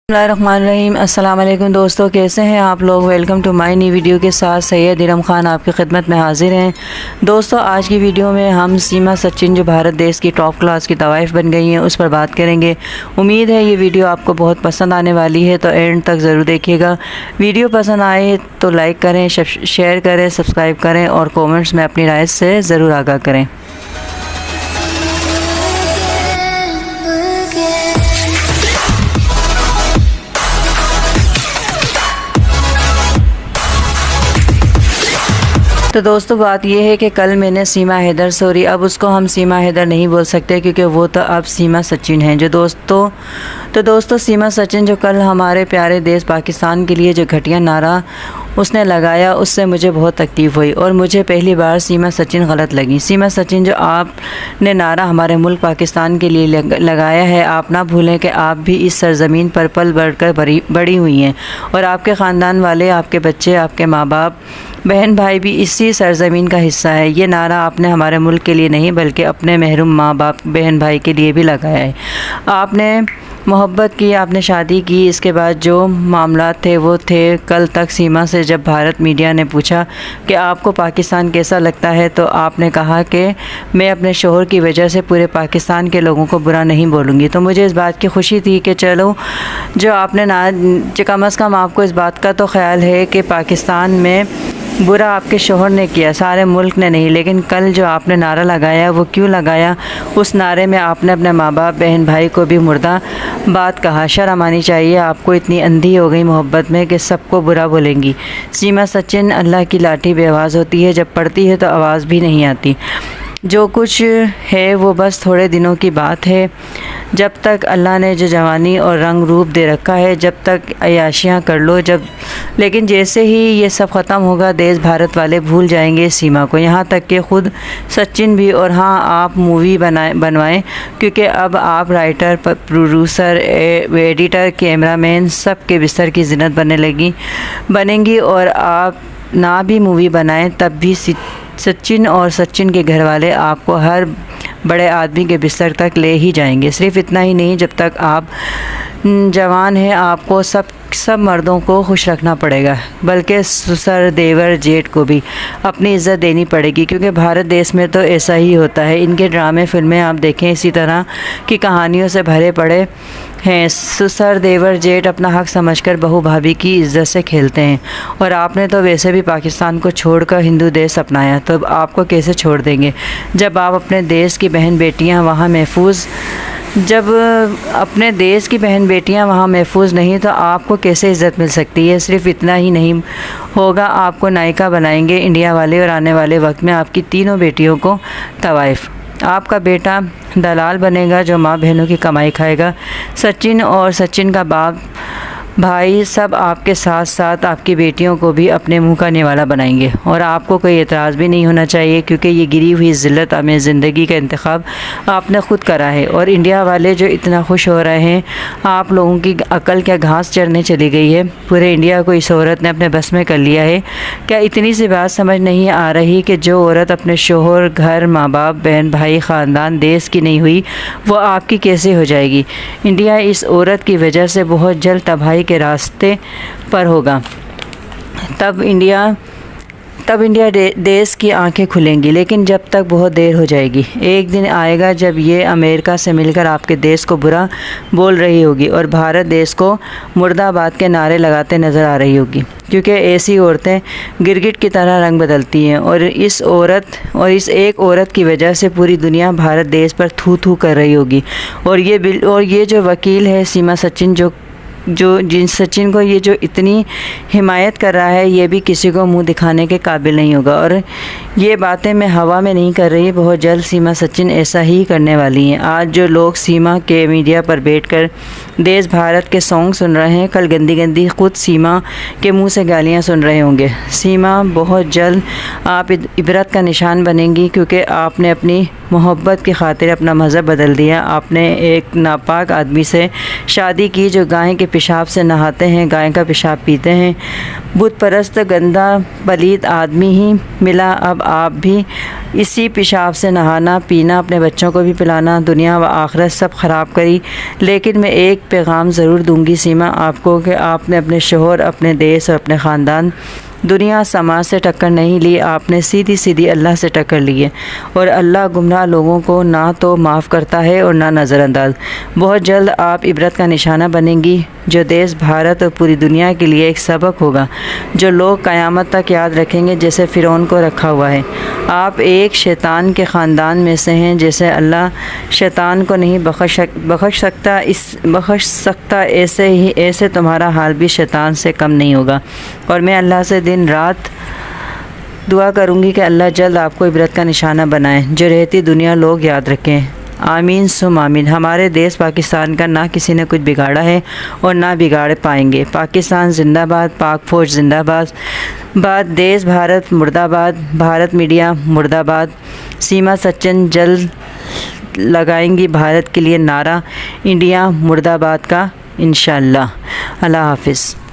बिस्मिल्लाहिर्रहमानिर्रहीम। अस्सलाम वालेकुम दोस्तों, कैसे हैं आप लोग। Welcome to my new video के साथ सैयद इरम ख़ान आपकी खिदमत में हाजिर हैं। दोस्तों, आज की वीडियो में हम सीमा सचिन जो भारत देश की टॉप क्लास की तवाइफ़ बन गई हैं उस पर बात करेंगे। उम्मीद है ये वीडियो आपको बहुत पसंद आने वाली है, तो एंड तक ज़रूर देखिएगा। वीडियो पसंद आए तो लाइक करें, शेयर करें, सब्सक्राइब करें और कॉमेंट्स में अपनी राय से ज़रूर आगाह करें। तो दोस्तों, बात यह है कि कल मैंने सीमा हैदर सॉरी अब उसको हम सीमा हैदर नहीं बोल सकते क्योंकि वो तो अब सीमा सचिन हैं। जो दोस्तों सीमा सचिन जो कल हमारे प्यारे देश पाकिस्तान के लिए जो घटिया नारा उसने लगाया, उससे मुझे बहुत तकलीफ़ हुई और मुझे पहली बार सीमा सचिन गलत लगी। सीमा सचिन, जो आपने नारा हमारे मुल्क पाकिस्तान के लिए लगाया है, आप ना भूलें कि आप भी इस सरज़मीन पर पल बढ़कर बड़ी हुई हैं और आपके ख़ानदान वाले, आपके बच्चे, आपके माँ बाप, बहन भाई भी इसी सरज़मीन का हिस्सा है। ये नारा आपने हमारे मुल्क के लिए नहीं बल्कि अपने महरूम माँ बाप, बहन भाई के लिए भी लगाया है। आपने मोहब्बत की, आपने शादी की, इसके बाद जो मामला थे वो थे। कल तक सीमा से जब भारत मीडिया ने पूछा कि आपको पाकिस्तान कैसा लगता है, तो आपने कहा कि मैं अपने शोहर की वजह से पूरे पाकिस्तान के लोगों को बुरा नहीं बोलूँगी। तो मुझे इस बात की खुशी थी कि चलो, जो आपने कम अज़ कम आपको इस बात का तो ख्याल है कि पाकिस्तान में बुरा आपके शोहर ने किया, सारे मुल्क ने नहीं। लेकिन कल जो आपने नारा लगाया वो क्यों लगाया? उस नारे में आपने अपने माँ बाप, बहन भाई को भी मुर्दा बात कहा। शर्म आनी चाहिए आपको, इतनी अंधी हो गई मोहब्बत में कि सबको बुरा बोलेंगी। सीमा सचिन, अल्लाह की लाठी बेआवाज़ होती है, जब पड़ती है तो आवाज़ भी नहीं आती। जो कुछ है वो बस थोड़े दिनों की बात है। जब तक अल्लाह ने जो जवानी और रंग रूप दे रखा है, जब तक अय्याशियाँ कर लो, लेकिन जैसे ही ये सब ख़त्म होगा, देश भारत वाले भूल जाएंगे सीमा को, यहाँ तक कि ख़ुद सचिन भी। और हाँ, आप मूवी बनवाएं क्योंकि अब आप राइटर, प्रोड्यूसर, एडिटर, कैमरामैन सब के बिस्तर की ज़िन्नत बनेंगी। और आप ना भी मूवी बनाएं तब भी सचिन और सचिन के घर वाले आपको हर बड़े आदमी के बिस्तर तक ले ही जाएंगे। सिर्फ इतना ही नहीं, जब तक आप जवान हैं आपको सब मर्दों को खुश रखना पड़ेगा, बल्कि ससुर, देवर, जेठ को भी अपनी इज़्ज़त देनी पड़ेगी क्योंकि भारत देश में तो ऐसा ही होता है। इनके ड्रामे, फिल्में आप देखें, इसी तरह की कहानियों से भरे पड़े हैं। ससुर, देवर, जेठ अपना हक समझकर बहू भाभी की इज़्ज़त से खेलते हैं। और आपने तो वैसे भी पाकिस्तान को छोड़कर हिंदू देश अपनाया, तो आपको कैसे छोड़ देंगे जब आप अपने देश की बहन बेटियां वहाँ महफूज नहीं, तो आपको कैसे इज़्ज़त मिल सकती है। सिर्फ इतना ही नहीं होगा, आपको नायिका बनाएंगे इंडिया वाले और आने वाले वक्त में आपकी तीनों बेटियों को तवाइफ़। आपका बेटा दलाल बनेगा जो माँ बहनों की कमाई खाएगा। सचिन और सचिन का बाप, भाई सब आपके साथ साथ आपकी बेटियों को भी अपने मुंह का निवाला बनाएंगे। और आपको कोई एतराज़ भी नहीं होना चाहिए क्योंकि ये गिरी हुई ज़िल्लत में ज़िंदगी का इंतखाब आपने ख़ुद करा है। और इंडिया वाले जो इतना खुश हो रहे हैं, आप लोगों की अकल क्या घास चरने चली गई है। पूरे इंडिया को इस औरत ने अपने बस में कर लिया है। क्या इतनी सी बात समझ नहीं आ रही कि जो औरत अपने शोहर, घर, माँ बाप, बहन भाई, ख़ानदान, देश की नहीं हुई, वो आपकी कैसे हो जाएगी। इंडिया इस औरत की वजह से बहुत जल्द तबाही के रास्ते पर होगा। तब इंडिया देश की आंखें खुलेंगी, लेकिन जब तक बहुत देर हो जाएगी। एक दिन आएगा जब ये अमेरिका से मिलकर आपके देश को बुरा बोल रही होगी और भारत देश को मुर्दाबाद के नारे लगाते नज़र आ रही होगी, क्योंकि ऐसी औरतें गिरगिट की तरह रंग बदलती हैं। और इस एक औरत की वजह से पूरी दुनिया भारत देश पर थू थू कर रही होगी। और ये जो वकील है सीमा सचिन, जिन सचिन को ये जो इतनी हिमायत कर रहा है, ये भी किसी को मुंह दिखाने के काबिल नहीं होगा। और ये बातें मैं हवा में नहीं कर रही, बहुत जल्द सीमा सचिन ऐसा ही करने वाली हैं। आज जो लोग सीमा के मीडिया पर बैठकर देश भारत के सॉन्ग सुन रहे हैं, कल गंदी गंदी खुद सीमा के मुंह से गालियां सुन रहे होंगे। सीमा, बहुत जल्द आप इबरत का निशान बनेंगी क्योंकि आपने अपनी मोहब्बत की खातिर अपना मज़हब बदल दिया। आपने एक नापाक आदमी से शादी की जो गाय के पेशाब से नहाते हैं, गाय का पेशाब पीते हैं। बुत परस्त गंदा पलीत आदमी ही मिला, अब आप भी इसी पेशाब से नहाना पीना, अपने बच्चों को भी पिलाना, दुनिया व आखिरत सब ख़राब करी। लेकिन मैं एक पैगाम ज़रूर दूंगी सीमा आपको कि आपने अपने शोहर, अपने देश और अपने ख़ानदान, दुनिया समाज से टक्कर नहीं ली, आपने सीधी सीधी अल्लाह से टक्कर ली है। और अल्लाह गुमराह लोगों को ना तो माफ़ करता है और ना नज़रअंदाज। बहुत जल्द आप इबरत का निशाना बनेंगी, जो देश, भारत और पूरी दुनिया के लिए एक सबक होगा, जो लोग क़यामत तक याद रखेंगे, जैसे फ़िरौन को रखा हुआ है। आप एक शैतान के ख़ानदान में से हैं, जैसे अल्लाह शैतान को नहीं बख्श सकता ऐसे तुम्हारा हाल भी शैतान से कम नहीं होगा। और मैं अल्लाह से दिन रात दुआ करूँगी कि अल्लाह जल्द आपको इबरत का निशाना बनाए, जो रहती दुनिया लोग याद रखें। आमीन सुम आमीन। हमारे देश पाकिस्तान का ना किसी ने कुछ बिगाड़ा है और ना बिगाड़ पाएंगे। पाकिस्तान जिंदाबाद, पाक फ़ौज जिंदाबाद, देश भारत मुर्दाबाद, भारत मीडिया मुर्दाबाद। सीमा सचिन जल्द लगाएंगी भारत के लिए नारा, इंडिया मुर्दाबाद का इंशाअल्लाह। अल्लाह हाफ़िज़।